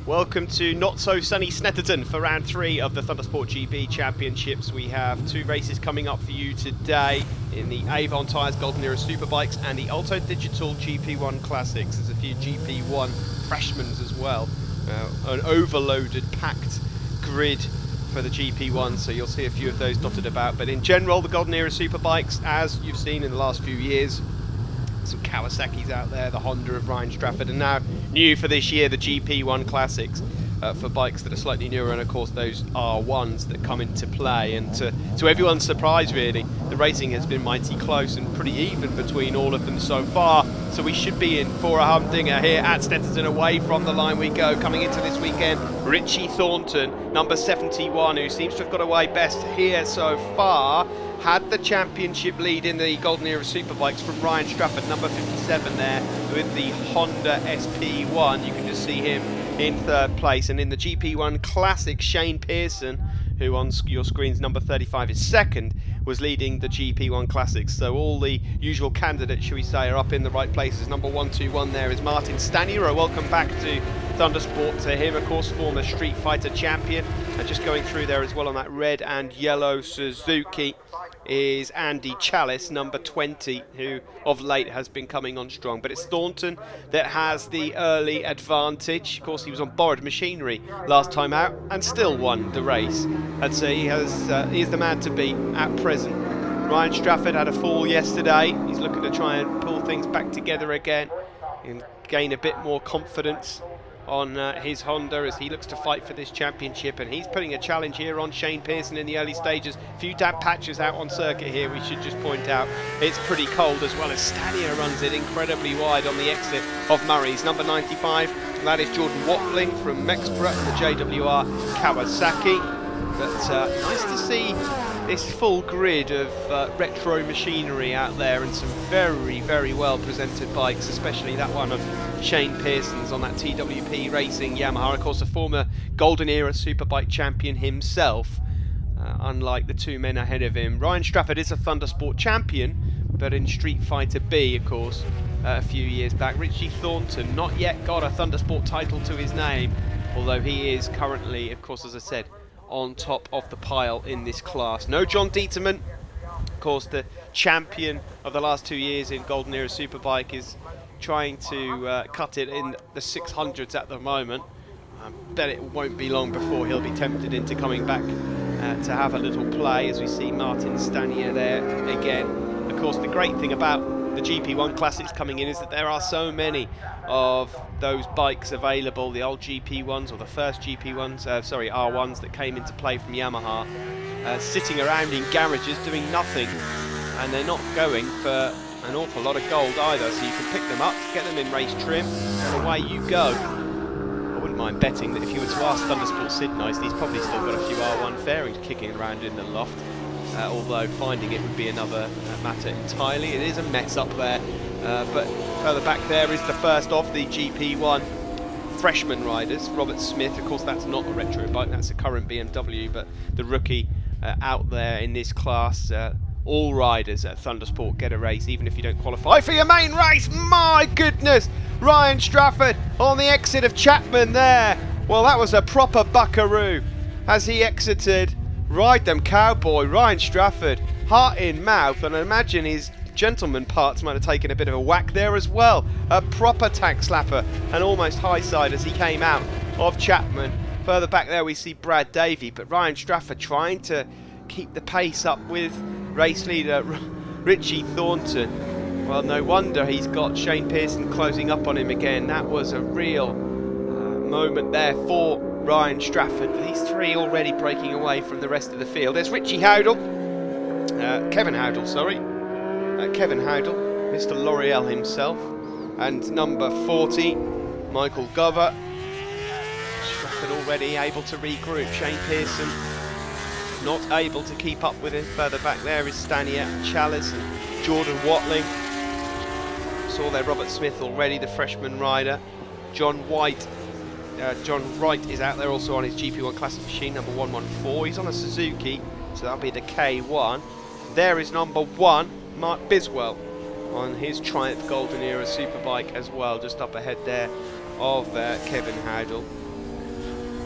Welcome to not so sunny Snetterton for round 3 of the Thundersport GB Championships. We have 2 races coming up for you today in the AVON Tyres Golden Era Superbikes and the Alto Digital GP1 Classics. There's a few GP1 freshmen as well. An overloaded, packed grid for the GP1, so you'll see a few of those dotted about. But in general, the Golden Era Superbikes, as you've seen in the last few years, some Kawasaki's out there, the Honda of Ryan Strafford, and now new for this year, the GP1 Classics for bikes that are slightly newer, and of course those R1s that come into play. And to everyone's surprise really, the racing has been mighty close and pretty even between all of them so far, so we should be in for a humdinger here at Snetterton. Away from the line we go. Coming into this weekend, Richie Thornton, number 71, who seems to have got away best here so far, had the championship lead in the Golden Era Superbikes from Ryan Strafford, number 57 there, with the Honda SP1. You can just see him in 3rd place. And in the GP1 Classic, Shane Pearson, who on your screen's number 35 is 2nd, was leading the GP1 Classics. So all the usual candidates, shall we say, are up in the right places. Number 121 there is Martin Stanier. Welcome back to Thundersport to him, of course, former Street Fighter champion. And just going through there as well on that red and yellow Suzuki is Andy Chalice, number 20, who of late has been coming on strong. But it's Thornton that has the early advantage. Of course, he was on borrowed machinery last time out and still won the race. I'd say he is the man to beat at present. Ryan Strafford had a fall yesterday. He's looking to try and pull things back together again and gain a bit more confidence on his Honda as he looks to fight for this championship. And he's putting a challenge here on Shane Pearson in the early stages. A few damp patches out on circuit here, we should just point out. It's pretty cold, as well as Stanier runs it incredibly wide on the exit of Murray's. Number 95, that is Jordan Watling from Mexborough, the JWR Kawasaki. But nice to see this full grid of retro machinery out there, and some very, very well presented bikes, especially that one of Shane Pearson's on that TWP Racing Yamaha. Of course, a former Golden Era Superbike champion himself, unlike the 2 men ahead of him. Ryan Strafford is a Thundersport champion, but in Street Fighter B, of course, a few years back. Richie Thornton, not yet got a Thundersport title to his name, although he is currently, of course, as I said, on top of the pile in this class. No John Dieterman, of course, the champion of the last 2 years in Golden Era Superbike, is trying to cut it in the 600s at the moment. I bet it won't be long before he'll be tempted into coming back to have a little play, as we see Martin Stanier there again. Of course, the great thing about the GP1 Classics coming in is that there are so many of those bikes available, the old GP1s, or the first GP1s, R1s that came into play from Yamaha, sitting around in garages doing nothing, and they're not going for an awful lot of gold either, so you can pick them up, get them in race trim, and away you go. I wouldn't mind betting that if you were to ask Thundersport Sid Nice, he's probably still got a few R1 fairings kicking around in the loft, although finding it would be another matter entirely. It is a mess up there, but further back there is the first of the GP1 freshman riders, Robert Smith. Of course, that's not a retro bike, that's a current BMW, but the rookie out there in this class. All riders at Thundersport get a race, even if you don't qualify for your main race. My goodness, Ryan Strafford on the exit of Chapman there. Well, that was a proper buckaroo as he exited. Ride them cowboy, Ryan Strafford, heart in mouth, and I imagine his gentleman parts might have taken a bit of a whack there as well. A proper tank slapper, and almost high side as he came out of Chapman. Further back there we see Brad Davey, but Ryan Strafford trying to keep the pace up with race leader Richie Thornton. Well, no wonder he's got Shane Pearson closing up on him again. That was a real moment there for Ryan Strafford. These 3 already breaking away from the rest of the field. There's Richie Howdle, Kevin Howdle, Mr. L'Oreal himself, and number 40, Michael Gover. Strafford already able to regroup. Shane Pearson not able to keep up with him. Further back there is Stanier, Chalice and Jordan Watling. Saw there Robert Smith already, the freshman rider. John Wright is out there also on his GP1 Classic machine, number 114. He's on a Suzuki, so that'll be the K1. There is number 1, Mark Biswell, on his Triumph Golden Era Superbike as well, just up ahead there of Kevin Howdle.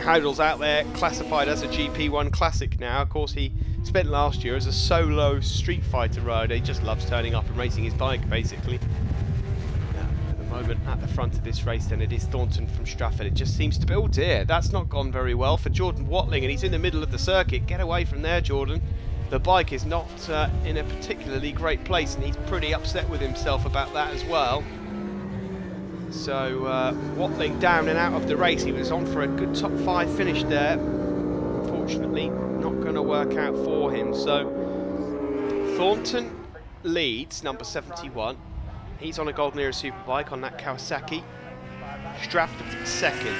Howdle's out there, classified as a GP1 Classic now. Of course, he spent last year as a solo Street Fighter rider. He just loves turning up and racing his bike, basically. At the moment, at the front of this race, then it is Thornton from Stratford. It just seems to be, oh dear, that's not gone very well for Jordan Watling, and he's in the middle of the circuit. Get away from there, Jordan. The bike is not in a particularly great place, and he's pretty upset with himself about that as well. So Watling down and out of the race. He was on for a good top 5 finish there. Unfortunately, not going to work out for him. So Thornton leads, number 71. He's on a Golden Era Superbike on that Kawasaki. Stratford second.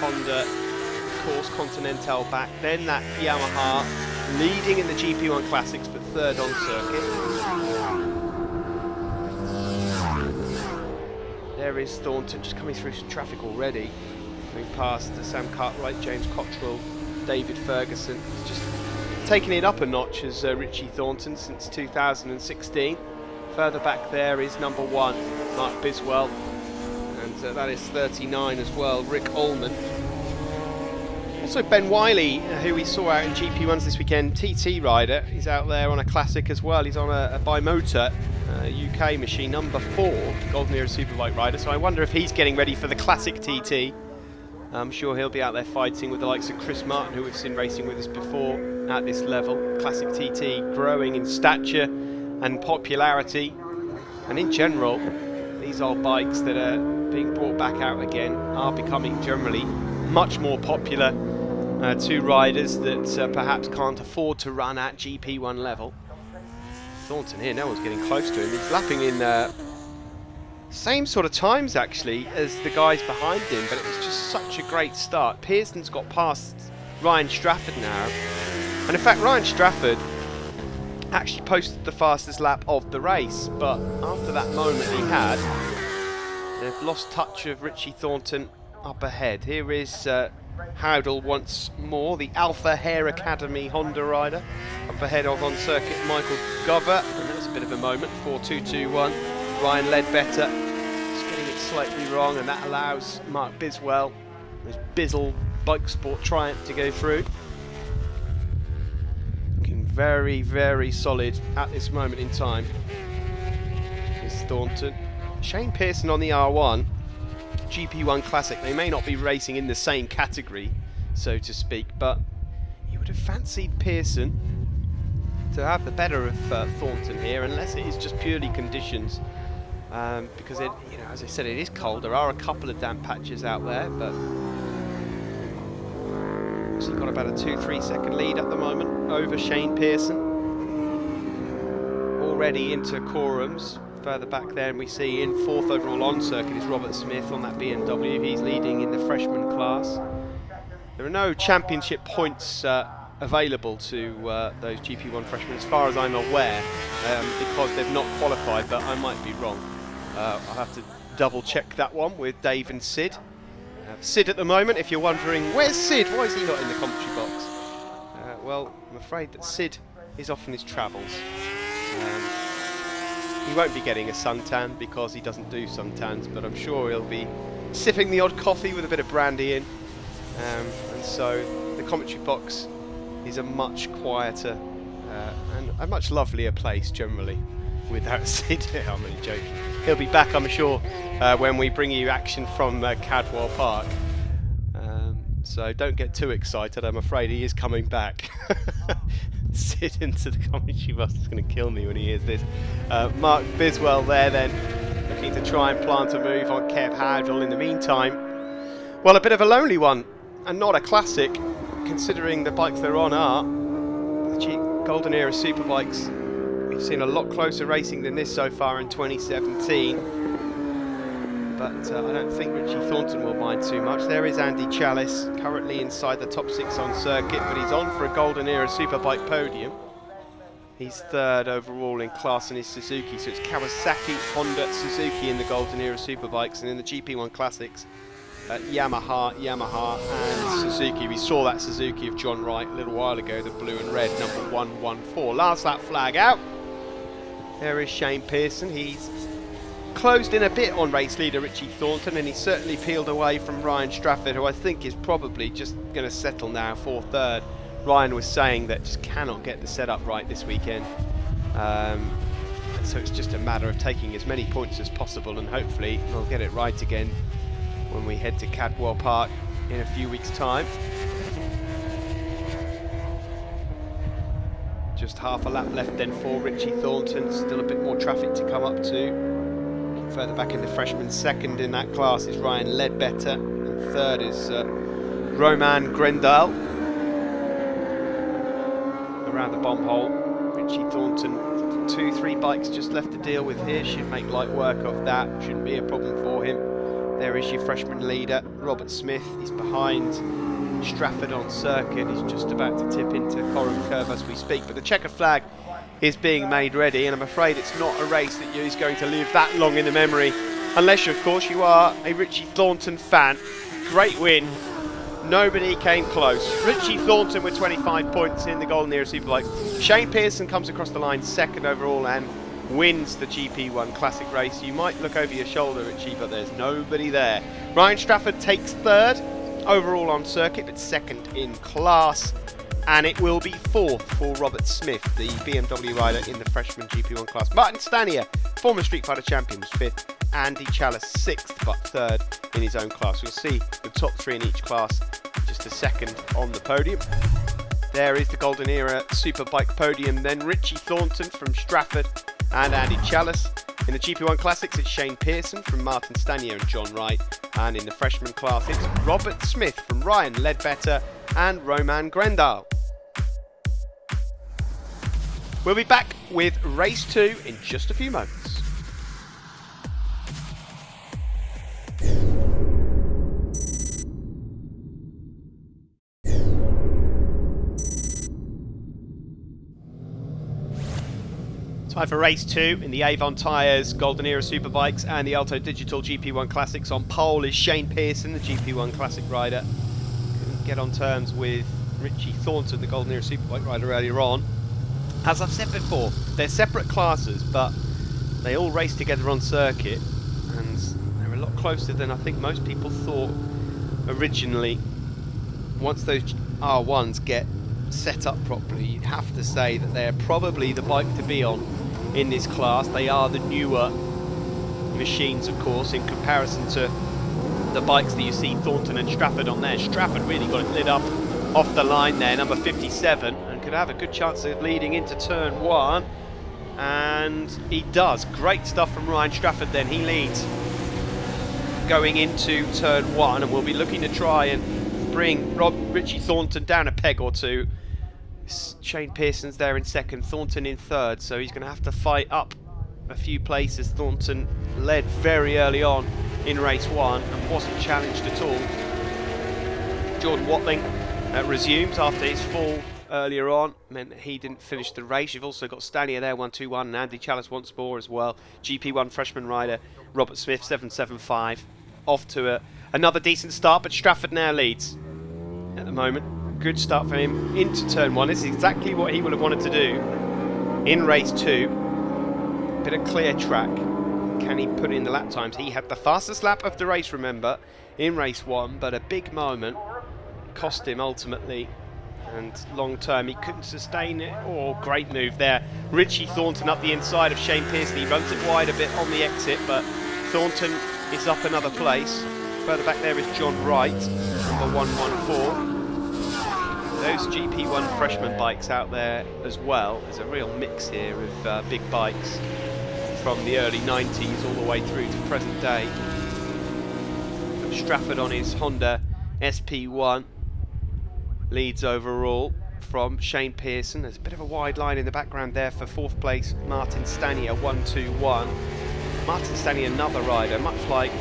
Honda, of course, Continental back. Then that Yamaha leading in the GP1 Classics, but third on circuit. There is Thornton just coming through some traffic already. Coming past Sam Cartwright, James Cottrell, David Ferguson. He's just taking it up a notch as Richie Thornton since 2016. Further back there is number 1, Mark Biswell. And that is 39 as well, Rick Ullman. Also Ben Wiley, who we saw out in GP1s this weekend, TT rider. He's out there on a classic as well. He's on a bimotor UK machine, number 4, Golden Era Superbike rider. So I wonder if he's getting ready for the classic TT. I'm sure he'll be out there fighting with the likes of Chris Martin, who we've seen racing with us before at this level. Classic TT growing in stature and popularity. And in general, these old bikes that are being brought back out again are becoming generally much more popular to riders that perhaps can't afford to run at GP1 level. Thornton here, no one's getting close to him. He's lapping in same sort of times actually as the guys behind him, but it was just such a great start. Pearson's got past Ryan Stratford now, and in fact Ryan Stratford actually posted the fastest lap of the race, but after that moment he had, they've lost touch of Richie Thornton up ahead. Here is Howdle once more, the Alpha Hair Academy Honda rider, up ahead of on circuit Michael Gover, and that was a bit of a moment. 4-2-2-1. Ryan Ledbetter just getting it slightly wrong, and that allows Mark Biswell, his Bizzle Bike Sport Triumph, to go through. Looking very, very solid at this moment in time is Thornton. Shane Pearson on the R1. GP1 Classic. They may not be racing in the same category, so to speak, but you would have fancied Pearson to have the better of Thornton here, unless it is just purely conditions, because it, you know, as I said, it is cold. There are a couple of damp patches out there, but he's got about a 2-3 second lead at the moment over Shane Pearson. Already into quorums. Further back there, and we see in 4th overall on circuit is Robert Smith on that BMW. He's leading in the freshman class. There are no championship points available to those GP1 freshmen as far as I'm aware, because they've not qualified, but I might be wrong. I'll have to double check that one with Dave and Sid. Sid at the moment, if you're wondering, where's Sid? Why is he not in the commentary box? Well, I'm afraid that Sid is off on his travels. He won't be getting a suntan because he doesn't do suntans, but I'm sure he'll be sipping the odd coffee with a bit of brandy in. And so the commentary box is a much quieter and a much lovelier place generally without Sid. I'm only joking. He'll be back, I'm sure, when we bring you action from Cadwell Park. So don't get too excited. I'm afraid he is coming back. Sid into the commentary box is going to kill me when he hears this. Mark Biswell there then, looking to try and plant a move on Kev Howdle in the meantime. Well, a bit of a lonely one, and not a classic, considering the bikes they're on are the Golden Era Superbikes. We've seen a lot closer racing than this so far in 2017. But I don't think Richie Thornton will mind too much. There is Andy Chalice, currently inside the top 6 on circuit, but he's on for a Golden Era Superbike podium. He's 3rd overall in class in his Suzuki, so it's Kawasaki, Honda, Suzuki in the Golden Era Superbikes, and in the GP1 Classics, Yamaha, and Suzuki. We saw that Suzuki of John Wright a little while ago, the blue and red, number 114. Last lap flag out. There is Shane Pearson. He's closed in a bit on race leader Richie Thornton, and he's certainly peeled away from Ryan Strafford, who I think is probably just going to settle now for third. Ryan was saying that just cannot get the setup right this weekend. So it's just a matter of taking as many points as possible, and hopefully we'll get it right again when we head to Cadwell Park in a few weeks' time. Just half a lap left then for Richie Thornton. Still a bit more traffic to come up to. Further back in the freshman, second in that class is Ryan Ledbetter, and third is Roman Grendal. Around the bomb hole, Richie Thornton, 2-3 bikes just left to deal with here. Should make light work of that, shouldn't be a problem for him. There is your freshman leader, Robert Smith. He's behind Strafford on circuit. He's just about to tip into Coram Curve as we speak, but the checker flag is being made ready, and I'm afraid it's not a race that is going to live that long in the memory, unless of course you are a Richie Thornton fan. Great win, nobody came close. Richie Thornton with 25 points in the Golden Era Superbike. Shane Pearson comes across the line second overall and wins the GP1 Classic race. You might look over your shoulder, Richie, but there's nobody there. Ryan Strafford takes third overall on circuit, but second in class, and it will be fourth for Robert Smith, the BMW rider in the freshman GP1 class. Martin Stanier, former Street Fighter champion, was fifth. Andy Chalice sixth, but third in his own class. We'll see the top three in each class just a second on the podium. There is the Golden Era Superbike podium then. Richie Thornton from Strafford and Andy Chalice. In the GP1 Classics, it's Shane Pearson from Martin Stanier and John Wright. And in the freshman class, it's Robert Smith from Ryan Ledbetter and Roman Grendal. We'll be back with race 2 in just a few moments. Time for race 2 in the Avon tyres, Golden Era Superbikes and the Alto Digital GP1 Classics. On pole is Shane Pearson, the GP1 Classic rider. Couldn't get on terms with Richie Thornton, the Golden Era Superbike rider, earlier on. As I've said before, they're separate classes, but they all race together on circuit, and they're a lot closer than I think most people thought originally. Once those R1s get set up properly, you'd have to say that they're probably the bike to be on in this class. They are the newer machines, of course, in comparison to the bikes that you see Thornton and Strafford on there. Strafford really got it lit up off the line there, number 57, and could have a good chance of leading into turn 1, and he does. Great stuff from Ryan Strafford then. He leads going into turn 1, and we'll be looking to try and bring Richie Thornton down a peg or two. Shane Pearson's there in second, Thornton in third, so he's going to have to fight up a few places. Thornton led very early on in race 1 and wasn't challenged at all. Jordan Watling resumes after his fall earlier on, meant that he didn't finish the race. You've also got Stanier there, 1-2-1, and Andy Chalice once more as well. GP1 freshman rider Robert Smith, 7.75, off to another decent start, but Strafford now leads at the moment. Good start for him into turn 1. This is exactly what he would have wanted to do in race 2. Bit of clear track. Can he put in the lap times? He had the fastest lap of the race, remember, in race 1, but a big moment cost him ultimately, and long term he couldn't sustain it. Oh, great move there. Richie Thornton up the inside of Shane Pearson. He runs it wide a bit on the exit, but Thornton is up another place. Further back there is John Wright, number 114. Those GP1 freshman bikes out there as well. There's a real mix here of big bikes from the early 90s all the way through to present day. Strafford on his Honda SP1 leads overall from Shane Pearson. There's a bit of a wide line in the background there for fourth place Martin Stanier, 1-2-1. Martin Stanier, another rider, much like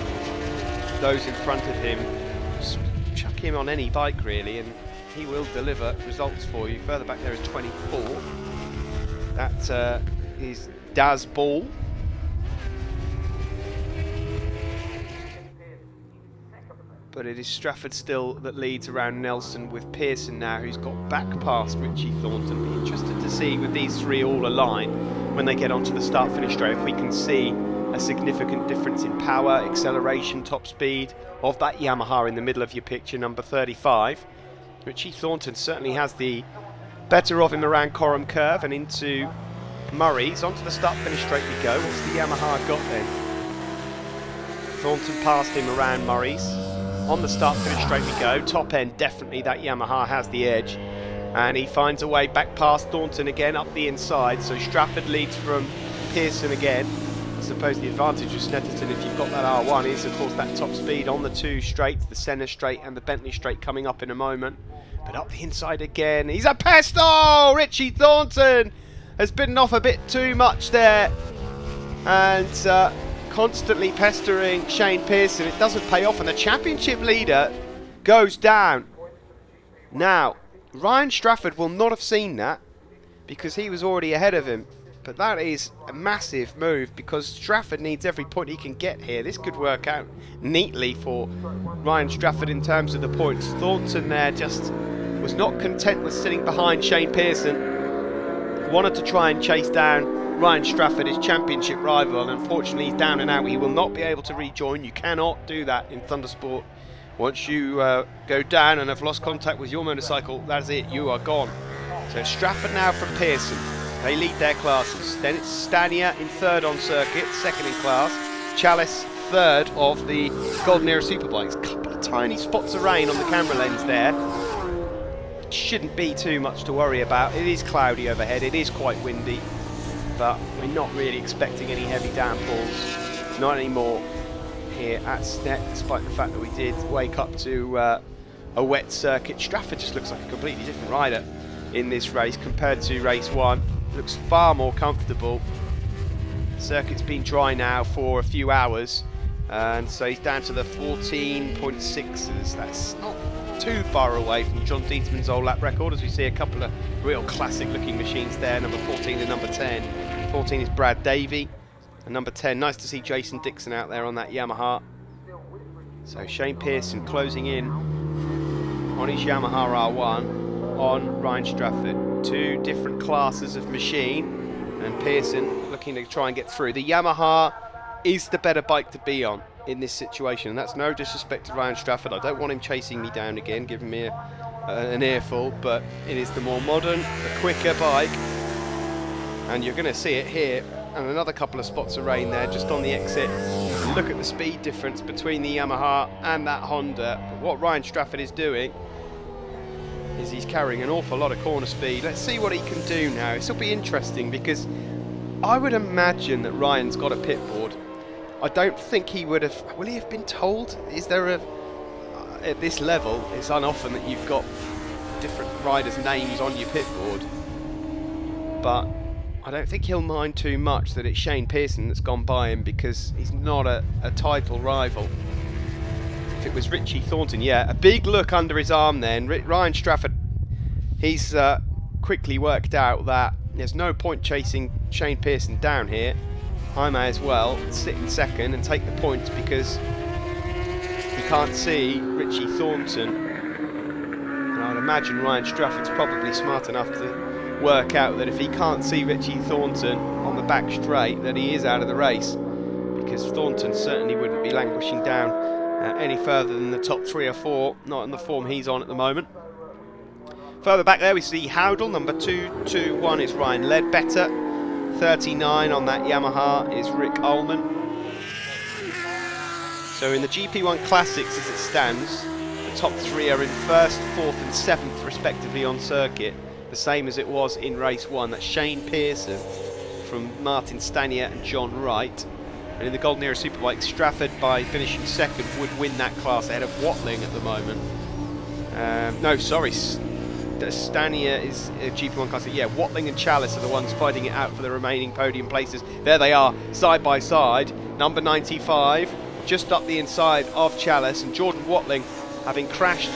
those in front of him. Just chuck him on any bike really and he will deliver results for you. Further back there is 24. That is Daz Ball. But it is Strafford still that leads around Nelson, with Pearson now, who's got back past Richie Thornton. Be interested to see with these three all aligned when they get onto the start-finish straight, if we can see a significant difference in power, acceleration, top speed of that Yamaha in the middle of your picture, number 35. Richie Thornton certainly has the better of him around Coram Curve and into Murray's. Onto the start finish straight we go. What's the Yamaha got then? Thornton passed him around Murray's. On the start finish straight we go. Top end, definitely that Yamaha has the edge. And he finds a way back past Thornton again up the inside. So Strafford leads from Pearson again. I suppose the advantage of Snetterton, if you've got that R1, is of course that top speed on the two straights, the Senna straight and the Bentley straight coming up in a moment. But up the inside again, he's a pest! Oh, Richie Thornton has bitten off a bit too much there. And constantly pestering Shane Pearson. It doesn't pay off, and the championship leader goes down. Now, Ryan Strafford will not have seen that because he was already ahead of him. But that is a massive move because Strafford needs every point he can get here. This could work out neatly for Ryan Strafford in terms of the points. Thornton there just was not content with sitting behind Shane Pearson. Wanted to try and chase down Ryan Strafford, his championship rival. Unfortunately, he's down and out. He will not be able to rejoin. You cannot do that in Thundersport. Once you go down and have lost contact with your motorcycle, that's it, you are gone. So Strafford now from Pearson. They lead their classes. Then it's Stania in third on circuit, second in class. Chalice third of the Golden Era Superbikes. A couple of tiny spots of rain on the camera lens there. It shouldn't be too much to worry about. It is cloudy overhead, it is quite windy, but we're not really expecting any heavy downfalls. Not anymore here at Snet, despite the fact that we did wake up to a wet circuit. Strafford just looks like a completely different rider in this race compared to race one. Looks far more comfortable. The circuit's been dry now for a few hours, and so he's down to the 14.6s. That's not too far away from John Dietman's old lap record, as we see a couple of real classic looking machines there, number 14 and number 10. 14 is Brad Davey, and number 10, nice to see Jason Dixon out there on that Yamaha. So Shane Pearson closing in on his Yamaha R1 on Ryan Strafford. Two different classes of machine, and Pearson looking to try and get through. The Yamaha is the better bike to be on in this situation, and that's no disrespect to Ryan Strafford. I don't want him chasing me down again, giving me an earful, but it is the more modern, the quicker bike, and you're going to see it here. And another couple of spots of rain there just on the exit. Look at the speed difference between the Yamaha and that Honda. But what Ryan Strafford is doing is he's carrying an awful lot of corner speed. Let's see what he can do now. This will be interesting because I would imagine that Ryan's got a pit board. I don't think he would have. Will he have been told? Is there a at this level, it's unoften that you've got different riders' names on your pit board, but I don't think he'll mind too much that it's Shane Pearson that's gone by him, because he's not a title rival. If it was Richie Thornton, yeah, a big look under his arm then. Ryan Strafford, he's quickly worked out that there's no point chasing Shane Pearson down here. I may as well sit in second and take the points, because he can't see Richie Thornton. And I'd imagine Ryan Strafford's probably smart enough to work out that if he can't see Richie Thornton on the back straight, that he is out of the race, because Thornton certainly wouldn't be languishing down any further than the top 3 or 4, not in the form he's on at the moment. Further back there we see Howdle, number 221 is Ryan Ledbetter, 39 on that Yamaha is Rick Ullman. So in the GP1 Classics as it stands, the top 3 are in 1st, 4th and 7th respectively on circuit, the same as it was in race 1. That's Shane Pearson from Martin Stanier and John Wright. And in the Golden Era Superbike, Strafford, by finishing 2nd, would win that class ahead of Watling at the moment. No, sorry, Stanier is a GP1 Classic. Yeah, Watling and Chalice are the ones fighting it out for the remaining podium places. There they are, side by side. Number 95, just up the inside of Chalice, and Jordan Watling, having crashed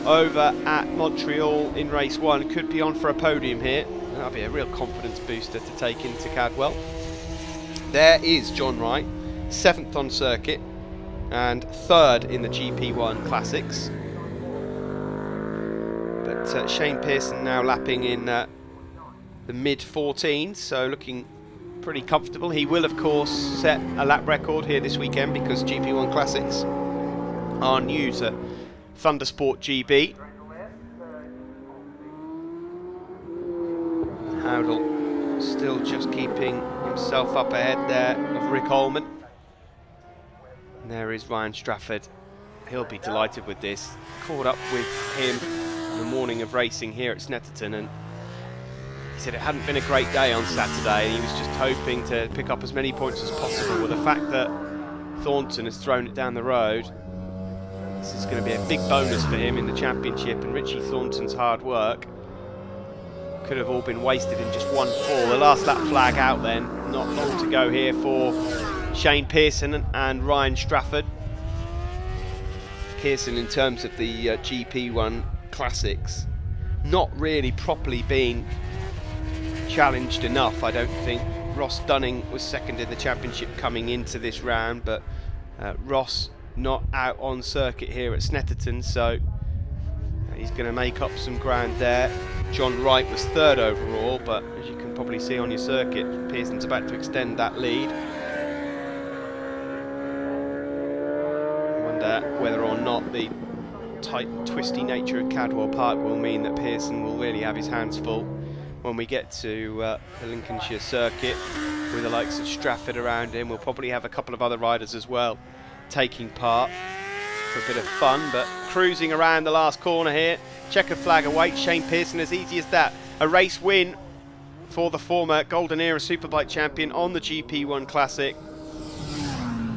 over at Montreal in race 1, could be on for a podium here. That'll be a real confidence booster to take into Cadwell. There is John Wright, 7th on circuit and 3rd in the GP1 Classics. But Shane Pearson now lapping in the mid-14s, so looking pretty comfortable. He will, of course, set a lap record here this weekend because GP1 Classics are new to Thundersport GB. Howdle still just keeping himself up ahead there of Rick Holman. And there is Ryan Strafford. He'll be delighted with this. Caught up with him in the morning of racing here at Snetterton, and he said it hadn't been a great day on Saturday, and he was just hoping to pick up as many points as possible. With the fact that Thornton has thrown it down the road, this is going to be a big bonus for him in the championship, and Richie Thornton's hard work could have all been wasted in just one fall. The last lap flag out then, not long to go here for Shane Pearson and Ryan Strafford. Pearson, in terms of the GP1 Classics, not really properly been challenged enough, I don't think. Ross Dunning was second in the championship coming into this round, but Ross not out on circuit here at Snetterton, so he's going to make up some ground there. John Wright was third overall, but as you can probably see on your circuit, Pearson's about to extend that lead. Whether or not the tight, twisty nature of Cadwell Park will mean that Pearson will really have his hands full when we get to the Lincolnshire circuit, with the likes of Strafford around him. We'll probably have a couple of other riders as well taking part for a bit of fun, but cruising around the last corner here. Checker flag awaits Shane Pearson, as easy as that. A race win for the former Golden Era Superbike champion on the GP1 Classic.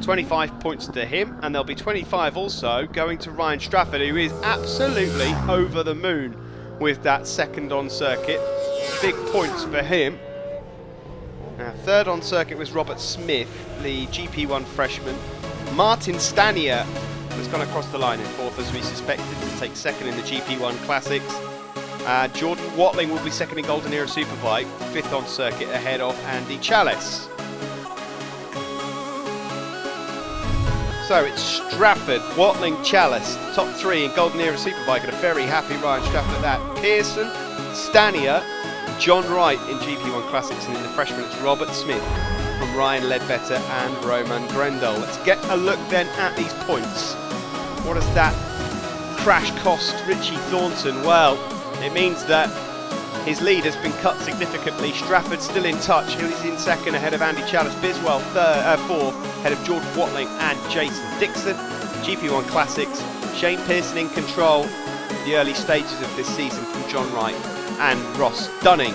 25 points to him, and there'll be 25 also going to Ryan Strafford, who is absolutely over the moon with that second on circuit. Big points for him. Now, third on circuit was Robert Smith, the GP1 freshman. Martin Stanier has gone across the line in fourth, as we suspected, to take second in the GP1 Classics. Jordan Watling will be second in Golden Era Superbike, fifth on circuit ahead of Andy Chalice. So it's Strafford, Watling, Chalice, top three in Golden Era Superbike, and a very happy Ryan Strafford at that. Pearson, Stanier, John Wright in GP1 Classics, and in the freshman it's Robert Smith from Ryan Ledbetter and Roman Grendel. Let's get a look then at these points. What does that crash cost Richie Thornton? Well, it means that his lead has been cut significantly. Strafford still in touch. He's in second ahead of Andy Chalice. Biswell fourth ahead of Jordan Watling and Jason Dixon. GP1 Classics, Shane Pearson in control the early stages of this season from John Wright and Ross Dunning.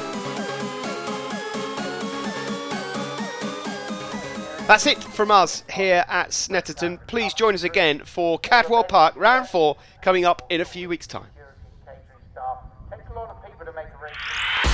That's it from us here at Snetterton. Please join us again for Cadwell Park Round 4 coming up in a few weeks' time. Takes a lot of people to make a race.